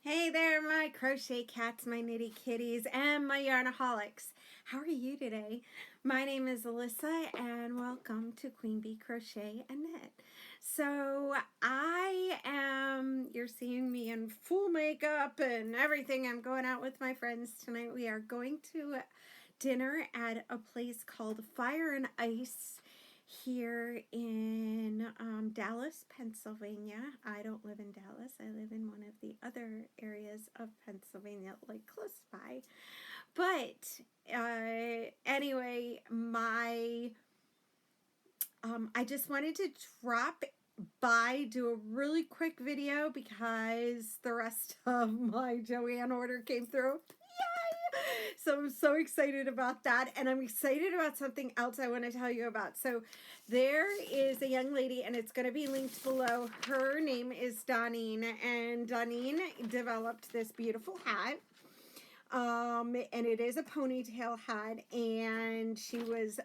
Hey there, my crochet cats, my nitty kitties, and my yarnaholics. How are you today? My name is Alyssa, and welcome to Queen Bee Crochet and Knit. So you're seeing me in full makeup and everything. I'm going out with my friends tonight. We are going to dinner at a place called Fire and Ice here in Dallas, Pennsylvania. I don't live in Dallas. I live in one of the other areas of Pennsylvania, like close by. But anyway, I just wanted to drop by, do a really quick video because the rest of my Joanne order came through. So I'm so excited about that, and I'm excited about something else I want to tell you about. So there is a young lady, and it's going to be linked below. Her name is Donean, and Donean developed this beautiful hat. And it is a ponytail hat, and she was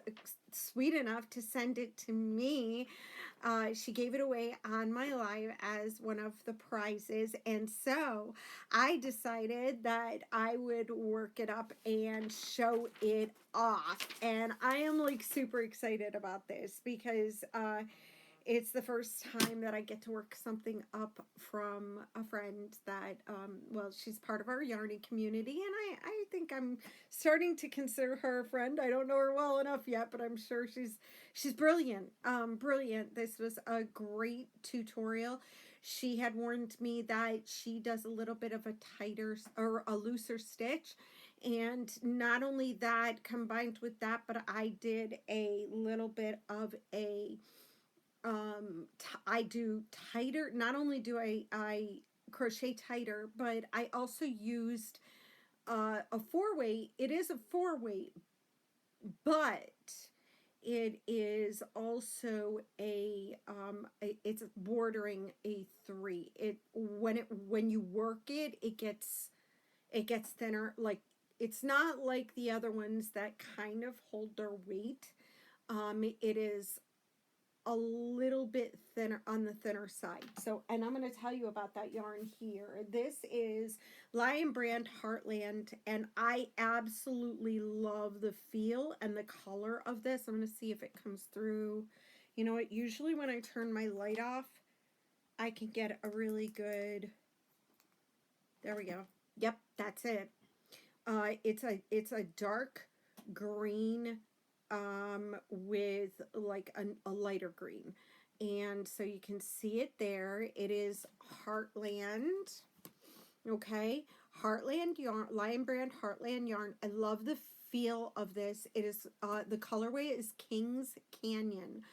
sweet enough to send it to me. She gave it away on my live as one of the prizes, and so I decided that I would work it up and show it off. And I am like super excited about this because it's the first time that I get to work something up from a friend that, well, she's part of our Yarny community, and I think I'm starting to consider her a friend. I don't know her well enough yet, but I'm sure she's brilliant. Brilliant. This was a great tutorial. She had warned me that she does a little bit of a tighter or a looser stitch, and not only that, combined with that, but I did a little bit of a I do tighter. Not only do I crochet tighter, but I also used a 4-weight. It is a 4-weight, but it is also it's bordering a 3. When you work it, it gets thinner. Like, it's not like the other ones that kind of hold their weight. It is a little bit thinner, on the thinner side. So, and I'm going to tell you about that yarn here. This is Lion Brand Heartland, and I absolutely love the feel and the color of this. I'm going to see if it comes through. You know what? Usually when I turn my light off, I can get a really good, there we go. Yep, that's it. It's a dark green with like a lighter green, and so you can see it there. It is Heartland. Okay, Heartland yarn, Lion Brand Heartland yarn. I love the feel of this. It is the colorway is King's Canyon,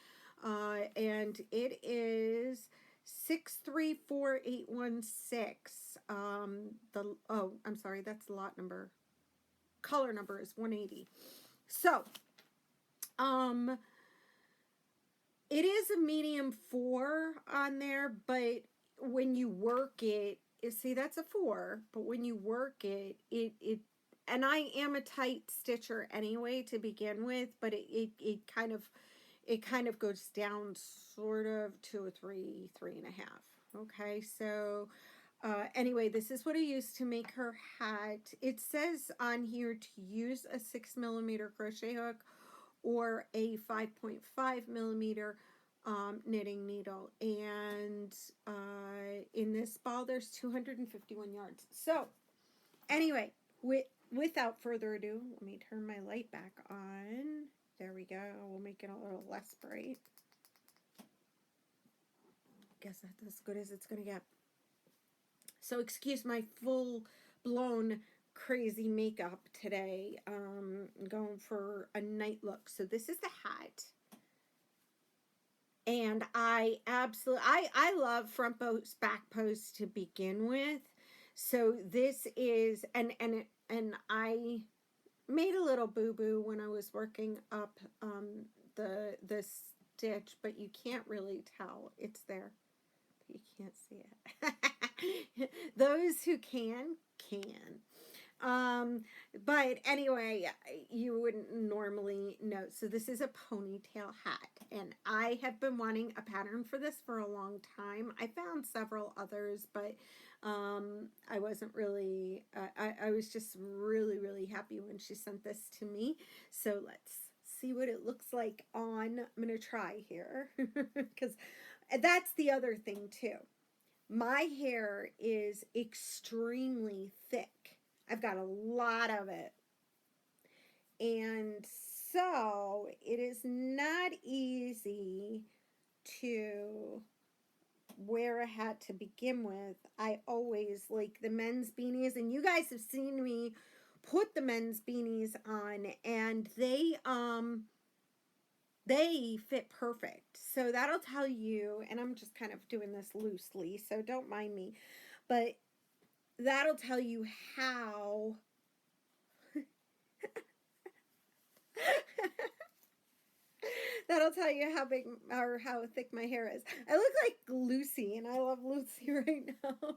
and it is 634816. I'm sorry, that's the lot number. Color number is 180. So, it is a medium 4 on there, but when you work it, you see that's a 4, but when you work it, and I am a tight stitcher anyway to begin with, but it kind of goes down sort of to a 3.5. Okay, so anyway, this is what I used to make her hat. It says on here to use a 6mm crochet hook or a 5.5mm knitting needle. And in this ball, there's 251 yards. So anyway, without further ado, let me turn my light back on. There we go. We'll make it a little less bright. Guess that's as good as it's going to get. So excuse my full-blown crazy makeup today. Going for a night look. So this is the hat. And I love front post, back post to begin with. So this is, and I made a little boo-boo when I was working up the stitch, but you can't really tell. It's there, but you can't see it. Those who can. But anyway, you wouldn't normally know. So this is a ponytail hat, and I have been wanting a pattern for this for a long time. I found several others, but I wasn't really, I was just really, really happy when she sent this to me. So let's see what it looks like on. I'm going to try here because that's the other thing too. My hair is extremely thick. I've got a lot of it. And so it is not easy to wear a hat to begin with. I always like the men's beanies, and you guys have seen me put the men's beanies on, and they fit perfect. So that'll tell you, and I'm just kind of doing this loosely, so don't mind me, but that'll tell you how that'll tell you how big or how thick my hair is. I look like Lucy, and I love Lucy right now.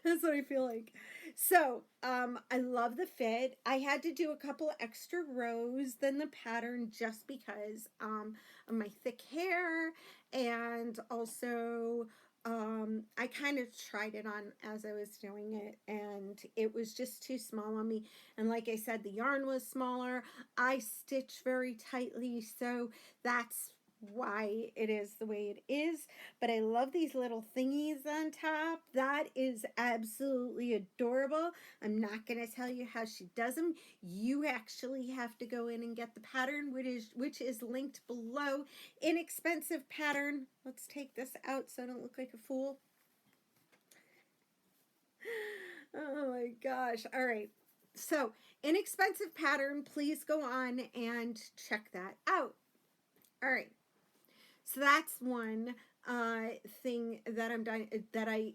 That's what I feel like. So, I love the fit. I had to do a couple extra rows than the pattern just because of my thick hair, and also I kind of tried it on as I was doing it, and it was just too small on me. And like I said, the yarn was smaller. I stitch very tightly, so that's why it is the way it is. But I love these little thingies on top. That is absolutely adorable. I'm not going to tell you how she does them. You actually have to go in and get the pattern, which is linked below. Inexpensive pattern. Let's take this out so I don't look like a fool. Oh my gosh. All right. So, inexpensive pattern. Please go on and check that out. All right. So that's one thing that I'm done, that I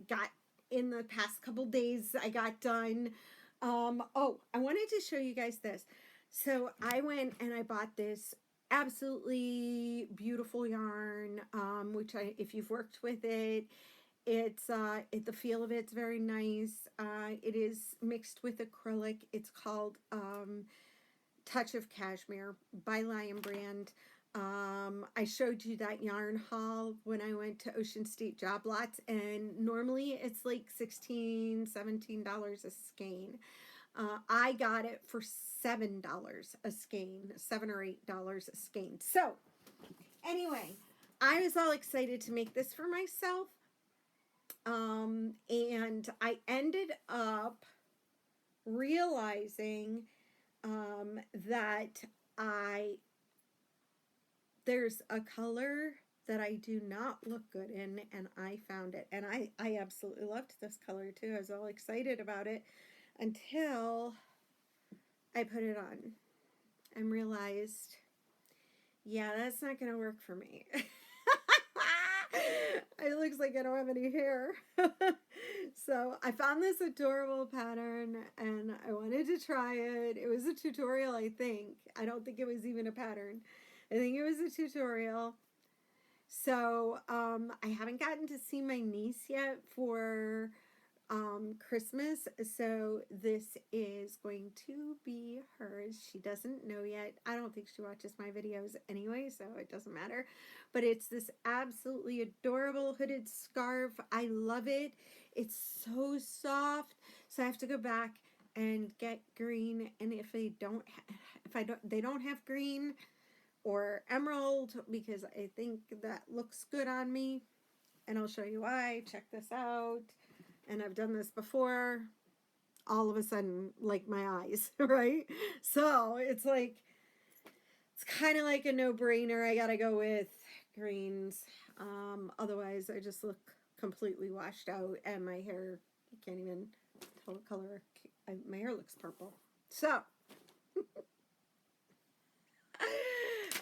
got in the past couple days. I got done. Oh, I wanted to show you guys this. So I went and I bought this absolutely beautiful yarn, which if you've worked with it, it's the feel of it's very nice. It is mixed with acrylic. It's called Touch of Cashmere by Lion Brand. I showed you that yarn haul when I went to Ocean State Job Lots, and normally it's like $16, $17 a skein. I got it for $7 a skein, $7 or $8 a skein. So anyway, I was all excited to make this for myself, and I ended up realizing that there's a color that I do not look good in, and I found it, and I absolutely loved this color too. I was all excited about it until I put it on and realized, yeah, that's not gonna work for me. It looks like I don't have any hair. So I found this adorable pattern and I wanted to try it. It was a tutorial, I think. I don't think it was even a pattern. I think it was a tutorial. So I haven't gotten to see my niece yet for Christmas, so this is going to be hers. She doesn't know yet. I don't think she watches my videos anyway, so it doesn't matter. But it's this absolutely adorable hooded scarf. I love it. It's so soft. So I have to go back and get green, and if they don't have green or emerald, because I think that looks good on me, and I'll show you why. Check this out. And I've done this before. All of a sudden, like my eyes, right? So it's like, it's kind of like a no-brainer. I gotta go with greens. Otherwise, I just look completely washed out, and my hair, you can't even tell what color. My hair looks purple. So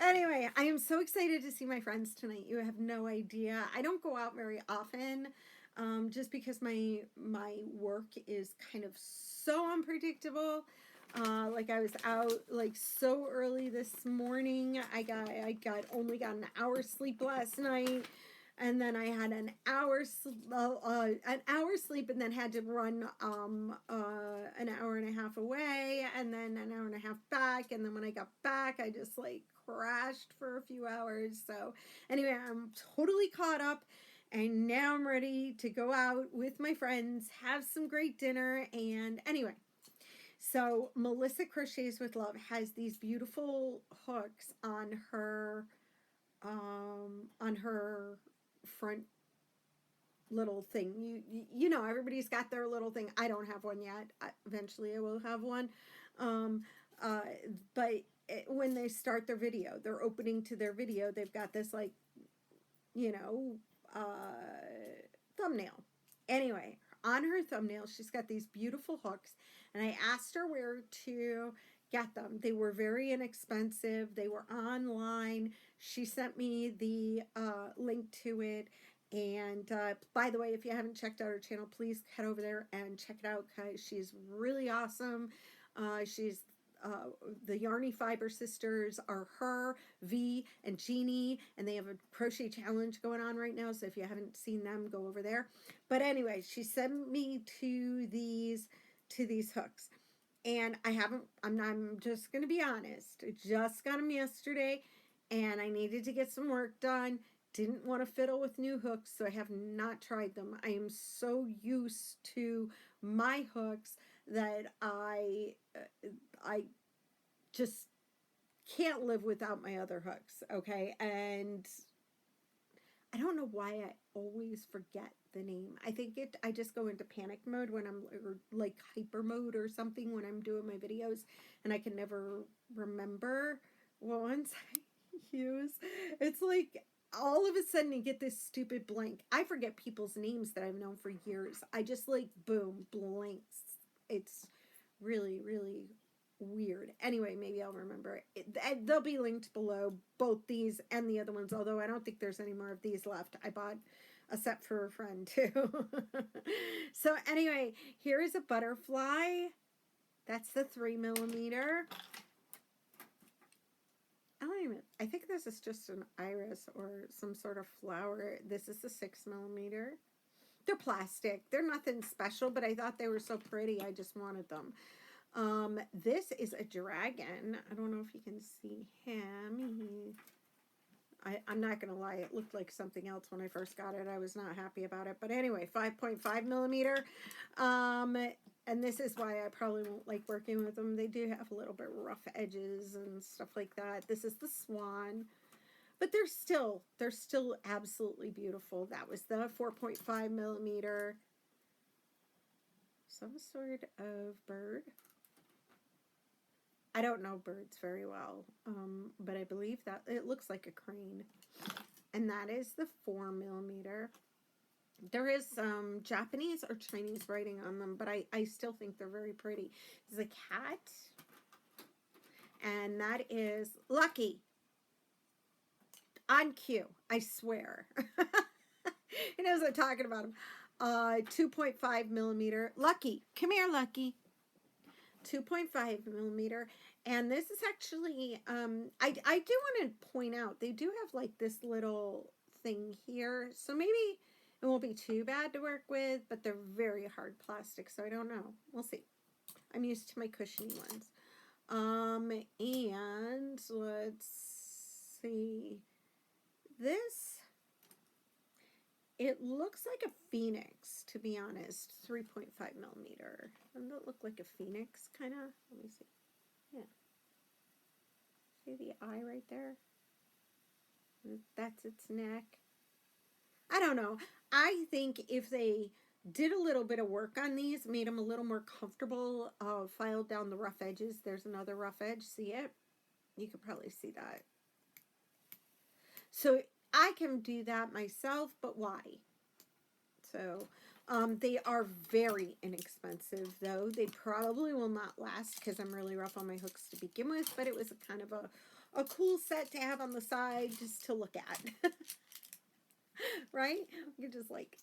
anyway, I am so excited to see my friends tonight. You have no idea. I don't go out very often, just because my work is kind of so unpredictable. Like I was out like so early this morning. I only got an hour's sleep last night. and then I had an hour sleep, and then had to run an hour and a half away, and then an hour and a half back, and then when I got back, I just like crashed for a few hours. So anyway, I'm totally caught up, and now I'm ready to go out with my friends, have some great dinner, and anyway. So Melissa Crochets with Love has these beautiful hooks on her front little thing. You know, everybody's got their little thing. I don't have one yet. Eventually I will have one. Um, but when they start their video, they're opening to their video, they've got this like, you know, thumbnail. Anyway, on her thumbnail, she's got these beautiful hooks, and I asked her where to get them. They were very inexpensive. They were online. She sent me the link to it. And by the way, if you haven't checked out her channel, please head over there and check it out, because she's really awesome. She's the Yarny Fiber sisters are her, V, and Jeannie, and they have a crochet challenge going on right now, so if you haven't seen them, go over there. But anyway, she sent me to these hooks, and I'm just going to be honest, I just got them yesterday, and I needed to get some work done. Didn't want to fiddle with new hooks, so I have not tried them. I am so used to my hooks that I just can't live without my other hooks, okay? And I don't know why I always forget the name. I think I just go into panic mode when I'm, or like hyper mode or something when I'm doing my videos, and I can never remember what ones I use. It's like all of a sudden you get this stupid blank. I forget people's names that I've known for years. I just like, boom, blanks. It's really, really weird. Anyway, maybe I'll remember it. They'll be linked below, both these and the other ones, although I don't think there's any more of these left. I bought a set for a friend too. So anyway, here is a butterfly. That's the 3mm. I think this is just an iris or some sort of flower. This is the 6mm. They're plastic. They're nothing special, but I thought they were so pretty, I just wanted them. This is a dragon. I don't know if you can see him. I'm not going to lie. It looked like something else when I first got it. I was not happy about it. But anyway, 5.5mm. And this is why I probably won't like working with them. They do have a little bit rough edges and stuff like that. This is the swan. But they're still absolutely beautiful. That was the 4.5mm. Some sort of bird. I don't know birds very well, but I believe that it looks like a crane. And that is the 4mm. There is some Japanese or Chinese writing on them, but I still think they're very pretty. There's a cat, and that is Lucky. On cue, I swear. He knows I'm talking about him. 2.5mm. Lucky. Come here, Lucky. 2.5mm. And this is actually, I do want to point out, they do have like this little thing here. So maybe it won't be too bad to work with, but they're very hard plastic. So I don't know. We'll see. I'm used to my cushiony ones. And let's see. This, it looks like a phoenix, to be honest. 3.5mm. Doesn't it look like a phoenix, kind of? Let me see. Yeah. See the eye right there? That's its neck. I don't know. I think if they did a little bit of work on these, made them a little more comfortable, filed down the rough edges. There's another rough edge. See it? You could probably see that. So I can do that myself, but why? So they are very inexpensive, though. They probably will not last because I'm really rough on my hooks to begin with, but it was a kind of a cool set to have on the side just to look at. Right? We could just like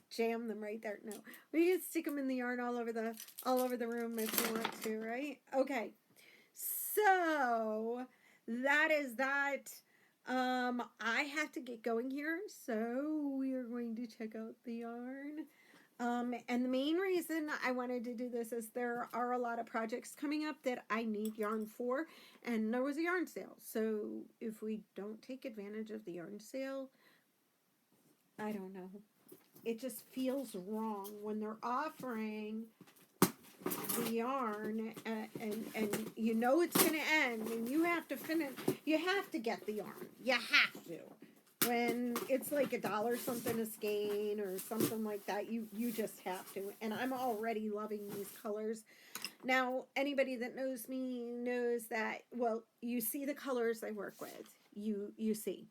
jam them right there. No, we can stick them in the yarn all over the room if you want to, right? Okay, so that is that. I have to get going here, so we are going to check out the yarn. And the main reason I wanted to do this is there are a lot of projects coming up that I need yarn for, and there was a yarn sale. So if we don't take advantage of the yarn sale, I don't know. It just feels wrong when they're offering the yarn and you know it's going to end and you have to finish. You have to get the yarn. You have to. When it's like $1 something a skein or something like that, you just have to. And I'm already loving these colors. Now, anybody that knows me knows that, well, you see the colors I work with. You see.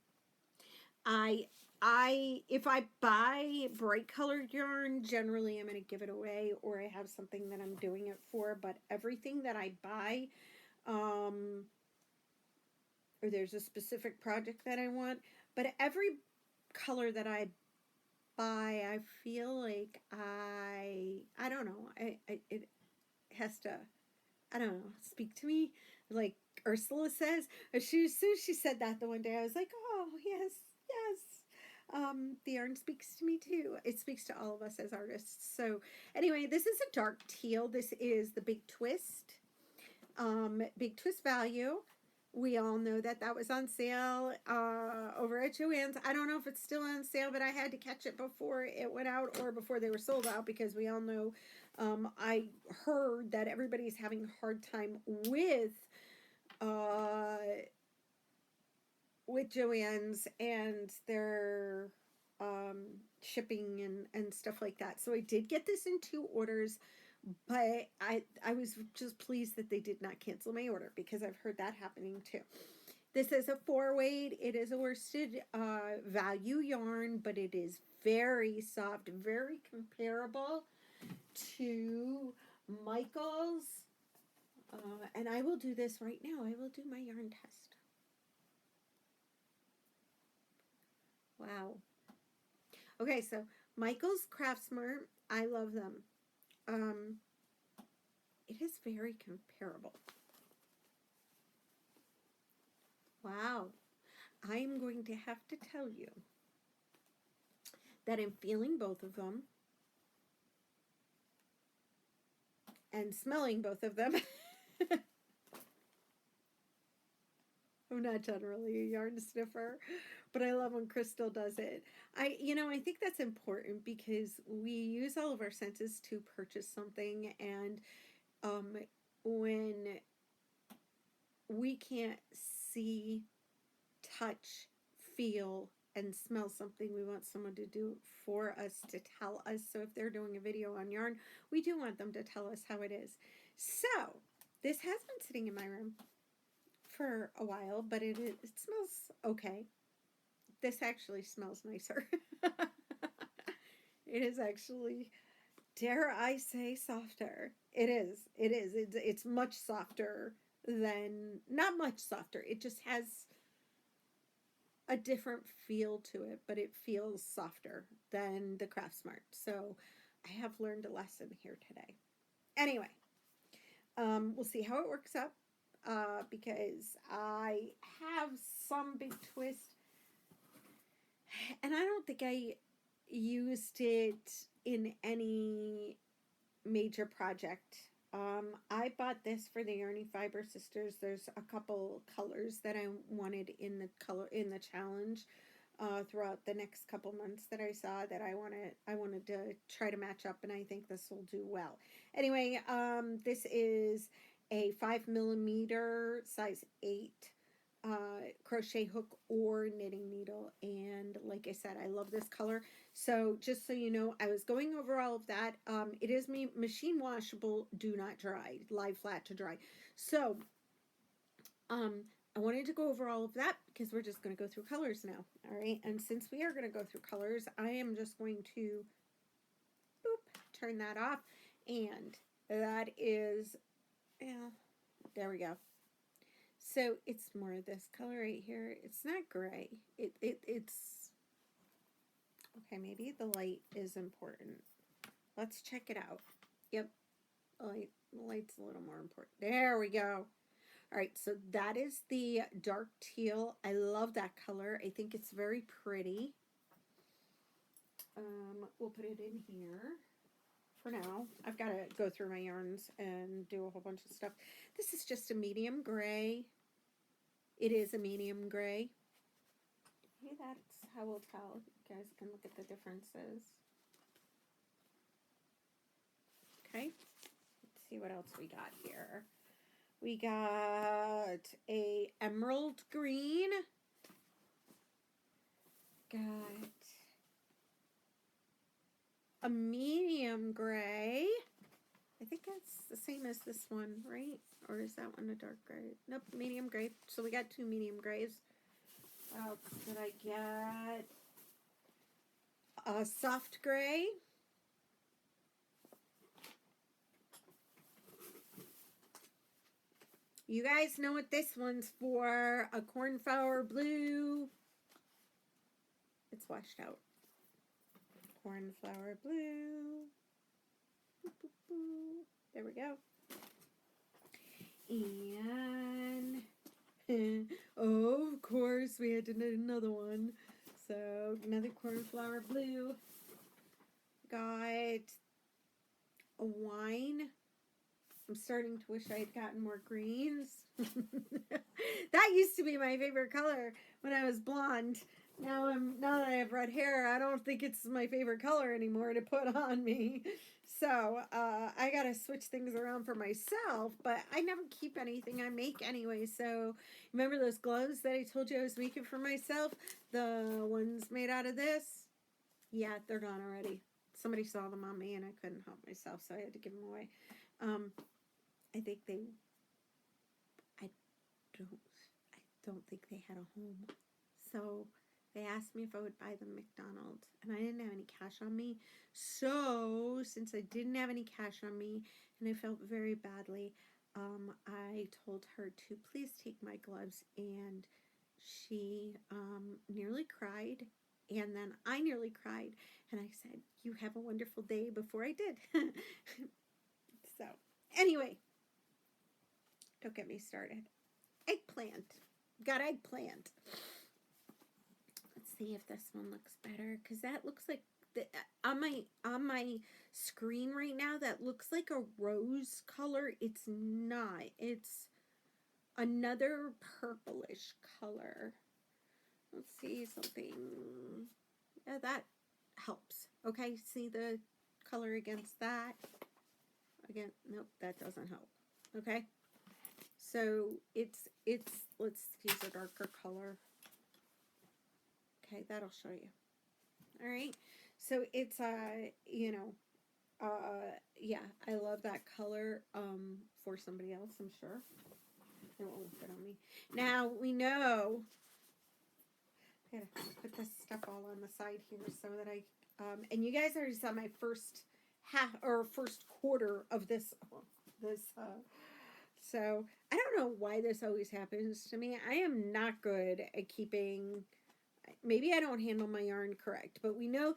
If I buy bright colored yarn, generally I'm going to give it away or I have something that I'm doing it for, but everything that I buy, or there's a specific project that I want, but every color that I buy, I feel like I don't know, it has to, I don't know, speak to me. Like Ursula says, as soon as she said that the one day, I was like, oh, yes, yes. The yarn speaks to me too. It speaks to all of us as artists. So anyway, this is a dark teal. This is the Big Twist. Big Twist value. We all know that that was on sale over at Joann's. I don't know if it's still on sale, but I had to catch it before it went out or before they were sold out because we all know I heard that everybody's having a hard time with Joann's and their shipping and stuff like that. So I did get this in 2 orders, but I was just pleased that they did not cancel my order because I've heard that happening too. This is a 4-weight. It is a worsted value yarn, but it is very soft, very comparable to Michael's. And I will do this right now. I will do my yarn test. Wow. Okay, so Michael's Craftsmart, I love them. It is very comparable. Wow. I am going to have to tell you that I'm feeling both of them and smelling both of them. I'm not generally a yarn sniffer, but I love when Crystal does it. I think that's important because we use all of our senses to purchase something, and when we can't see, touch, feel, and smell something, we want someone to do it for us, to tell us. So if they're doing a video on yarn, we do want them to tell us how it is. So this has been sitting in my room for a while, but it smells okay. This actually smells nicer. It is actually, dare I say, softer. It is. It's much softer than, not much softer. It just has a different feel to it, but it feels softer than the Craftsmart. So I have learned a lesson here today. Anyway, we'll see how it works up because I have some Big Twist, and I don't think I used it in any major project. I bought this for the Yarny Fiber Sisters. There's a couple colors that I wanted in the challenge throughout the next couple months that I saw that I wanted to try to match up, and I think this will do well. Anyway, this is a 5mm size 8 crochet hook or knitting needle, and like I said, I love this color. So just so you know, I was going over all of that. It is machine washable, do not dry, lie flat to dry. So I wanted to go over all of that because we're just going to go through colors now. All right, and since we are going to go through colors, I am just going to turn that off, and that is, yeah, there we go. So it's more of this color right here. It's not gray. It's okay. Maybe the light is important. Let's check it out. Yep, the light's a little more important. There we go. All right, so that is the dark teal. I love that color. I think it's very pretty. We'll put it in here for now. I've got to go through my yarns and do a whole bunch of stuff. This is just a medium gray. It is a medium gray. Maybe that's how we'll tell. You guys can look at the differences. Okay, let's see what else we got here. We got a emerald green. Got a medium gray. I think that's the same as this one, right? Or is that one a dark gray? Nope, medium gray. So we got 2 medium grays. What else did I get? A soft gray. You guys know what this one's for. A cornflower blue. It's washed out. Cornflower blue. Boop, boop, boop. There we go. And, oh, of course, we had to do another one. So, another cornflower blue. Got a wine. I'm starting to wish I had gotten more greens. That used to be my favorite color when I was blonde. Now that I have red hair, I don't think it's my favorite color anymore to put on me. So I gotta switch things around for myself, but I never keep anything I make anyway. So remember those gloves that I told you I was making for myself? The ones made out of this? Yeah, they're gone already. Somebody saw them on me and I couldn't help myself, so I had to give them away. I think I don't think they had a home. So they asked me if I would buy them McDonald's, and I didn't have any cash on me. So since I didn't have any cash on me, and I felt very badly, I told her to please take my gloves, and she nearly cried, and then I nearly cried, and I said, "You have a wonderful day," before I did. So anyway, don't get me started. Eggplant. Got eggplant. Let's see if this one looks better, because that looks like on my screen right now, that looks like a rose color. It's not. It's another purplish color. Let's see something. Yeah, that helps. Okay, see the color against that. Again, nope, that doesn't help. Okay, so it's let's use a darker color. Okay, that'll show you. All right, so it's yeah, I love that color for somebody else, I'm sure. It won't fit on me. Now we know. I gotta put this stuff all on the side here so that I and you guys already saw my first first quarter of this so I don't know why this always happens to me. I am not good at keeping, maybe I don't handle my yarn correct, but we know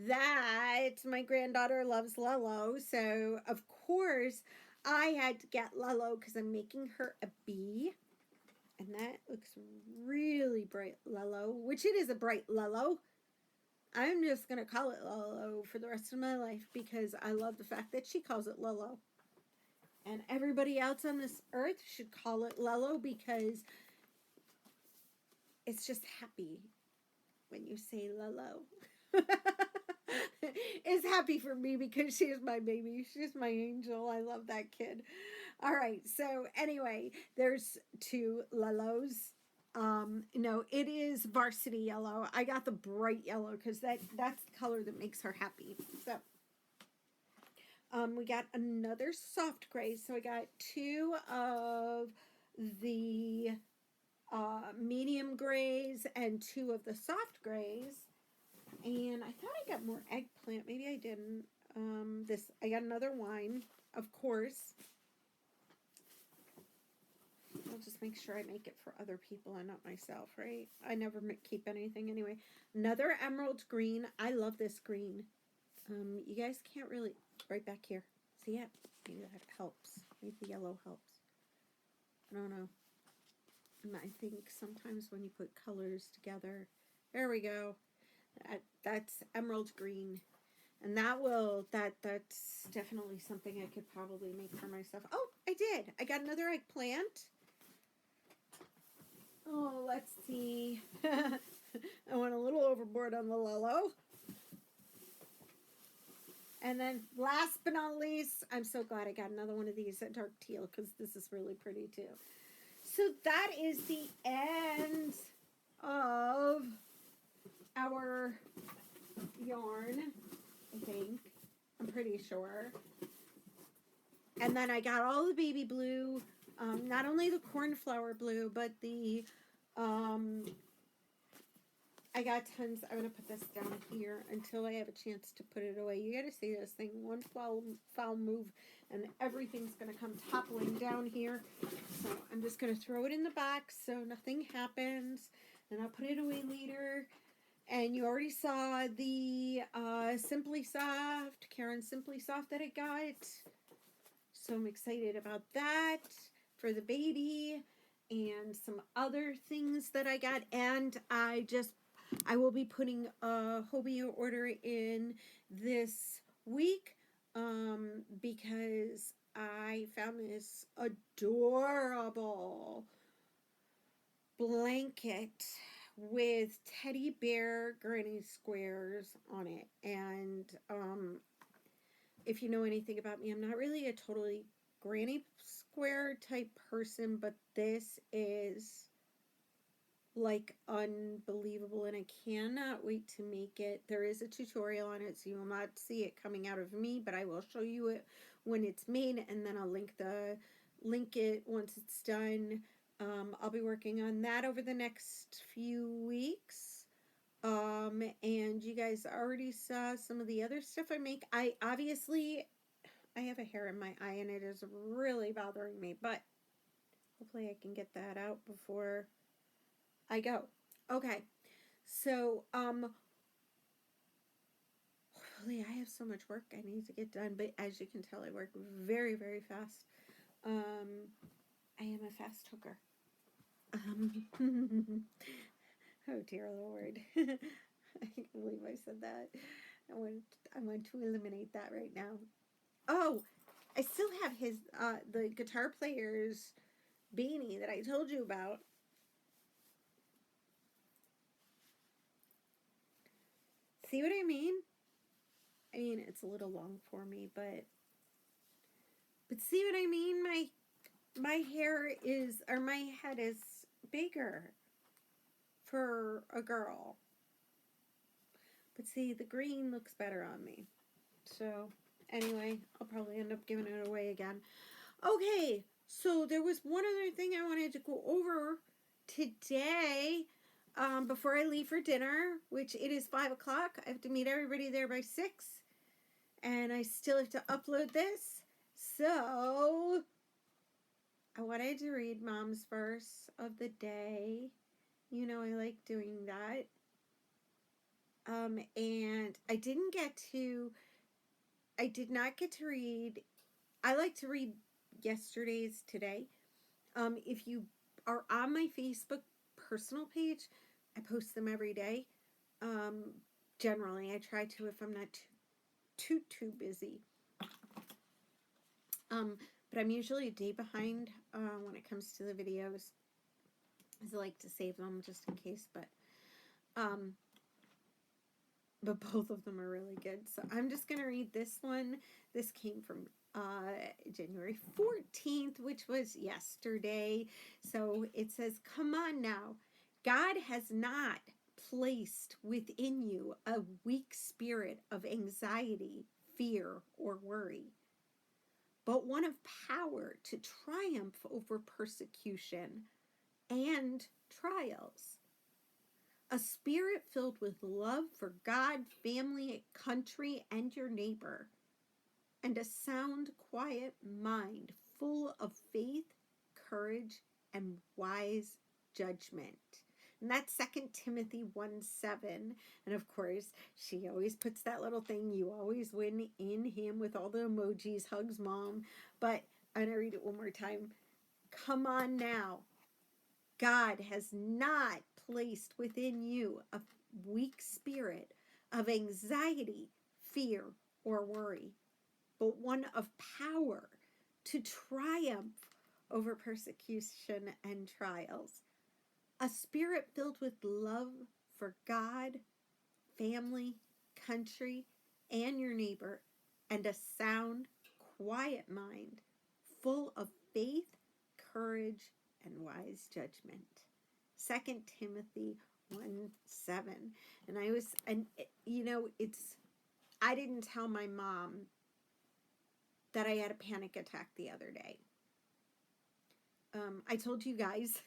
that my granddaughter loves Lello, so of course I had to get Lello because I'm making her a bee, and that looks really bright Lello, which it is a bright Lello. I'm just going to call it Lello for the rest of my life because I love the fact that she calls it Lello. And everybody else on this earth should call it Lello because it's just happy when you say Lello. It's happy for me because she's my baby. She's my angel. I love that kid. All right. So anyway, there's 2 Lellos. No, it is varsity yellow. I got the bright yellow because that's the color that makes her happy. So we got another soft gray. So I got 2 of the medium grays and 2 of the soft grays. And I thought I got more eggplant. Maybe I didn't. I got another wine, of course. I'll just make sure I make it for other people and not myself, right? I never keep anything anyway. Another emerald green. I love this green. You guys can't really, right back here. See it? Maybe that helps. Maybe the yellow helps. I don't know. I think sometimes when you put colors together, there we go. That's emerald green. And that's definitely something I could probably make for myself. Oh, I did. I got another eggplant. Oh, let's see. I went a little overboard on the Lello. And then last but not least, I'm so glad I got another one of these at dark teal because this is really pretty too. So that is the end of our yarn, I think. I'm pretty sure. And then I got all the baby blue, not only the cornflower blue, but the, I got tons. I'm going to put this down here until I have a chance to put it away. You got to see this thing. One foul move and everything's going to come toppling down here. So I'm just going to throw it in the box so nothing happens. And I'll put it away later. And you already saw the Simply Soft, Karen Simply Soft that I got. So I'm excited about that for the baby and some other things that I got. And I will be putting a Hobie order in this week because I found this adorable blanket with teddy bear granny squares on it. And if you know anything about me, I'm not really a totally granny square type person, but this is like unbelievable and I cannot wait to make it. There is a tutorial on it, so you will not see it coming out of me, but I will show you it when it's made, and then I'll link it once it's done. I'll be working on that over the next few weeks. And you guys already saw some of the other stuff I make. I have a hair in my eye and it is really bothering me, but hopefully I can get that out before I go. Okay. So, hopefully I have so much work I need to get done, but as you can tell, I work very, very fast. I am a fast hooker. Oh dear Lord. I can't believe I said that. I want to eliminate that right now. Oh, I still have his the guitar player's beanie that I told you about. See what I mean? I mean, it's a little long for me, but see what I mean? My hair is, or my head is bigger for a girl. But see, the green looks better on me. So, anyway, I'll probably end up giving it away again. Okay, so there was one other thing I wanted to go over today before I leave for dinner, which it is 5 o'clock. I have to meet everybody there by 6. And I still have to upload this. So, I wanted to read Mom's verse of the day. You know, I like doing that. And I did not get to read, I like to read yesterday's today. If you are on my Facebook personal page, I post them every day. Generally, I try to if I'm not too busy. But I'm usually a day behind when it comes to the videos. I like to save them just in case, but both of them are really good. So I'm just going to read this one. This came from January 14th, which was yesterday. So it says, "Come on now. God has not placed within you a weak spirit of anxiety, fear, or worry, but one of power to triumph over persecution and trials. A spirit filled with love for God, family, country, and your neighbor, and a sound, quiet mind full of faith, courage, and wise judgment." And that's 2 Timothy 1:7. And of course, she always puts that little thing, "You always win in him," with all the emojis, hugs Mom. But I'm going to read it one more time. "Come on now. God has not placed within you a weak spirit of anxiety, fear, or worry, but one of power to triumph over persecution and trials. A spirit filled with love for God, family, country, and your neighbor, and a sound, quiet mind, full of faith, courage, and wise judgment. 2 Timothy 1:7. And you know, I didn't tell my mom that I had a panic attack the other day. I told you guys.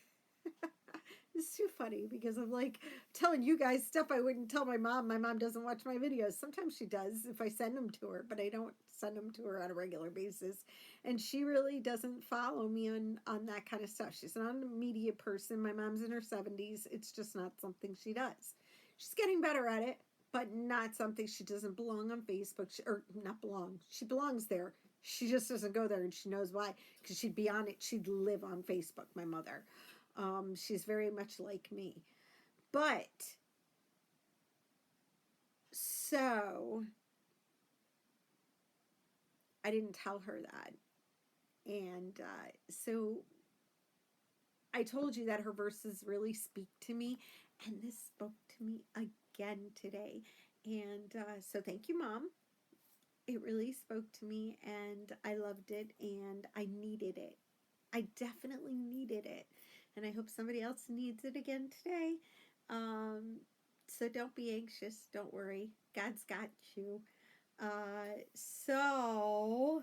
It's too funny because I'm like telling you guys stuff I wouldn't tell my mom. My mom doesn't watch my videos. Sometimes she does if I send them to her, but I don't send them to her on a regular basis. And she really doesn't follow me on that kind of stuff. She's not a media person. My mom's in her 70s. It's just not something she does. She's getting better at it, but not something. She doesn't belong on Facebook. Or not belong. She belongs there. She just doesn't go there, and she knows why. Because she'd be on it. She'd live on Facebook, my mother. She's very much like me. But, so, I didn't tell her that. And so, I told you that her verses really speak to me. And this spoke to me again today. And so, thank you, Mom. It really spoke to me, and I loved it, and I needed it. I definitely needed it. And I hope somebody else needs it again today. So don't be anxious. Don't worry. God's got you. So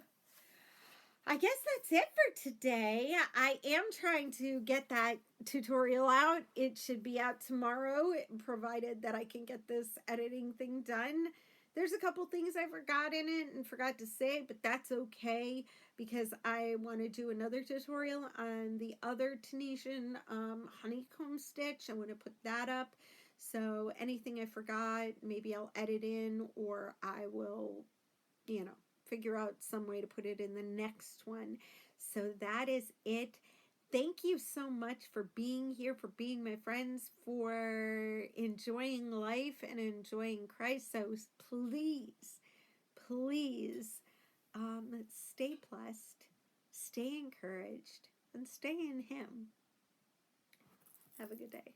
I guess that's it for today. I am trying to get that tutorial out. It should be out tomorrow, provided that I can get this editing thing done. There's a couple things I forgot in it and forgot to say, but that's okay because I want to do another tutorial on the other Tunisian honeycomb stitch. I want to put that up. So anything I forgot, maybe I'll edit in, or I will, you know, figure out some way to put it in the next one. So that is it. Thank you so much for being here, for being my friends, for enjoying life and enjoying Christ. So please, please stay blessed, stay encouraged, and stay in Him. Have a good day.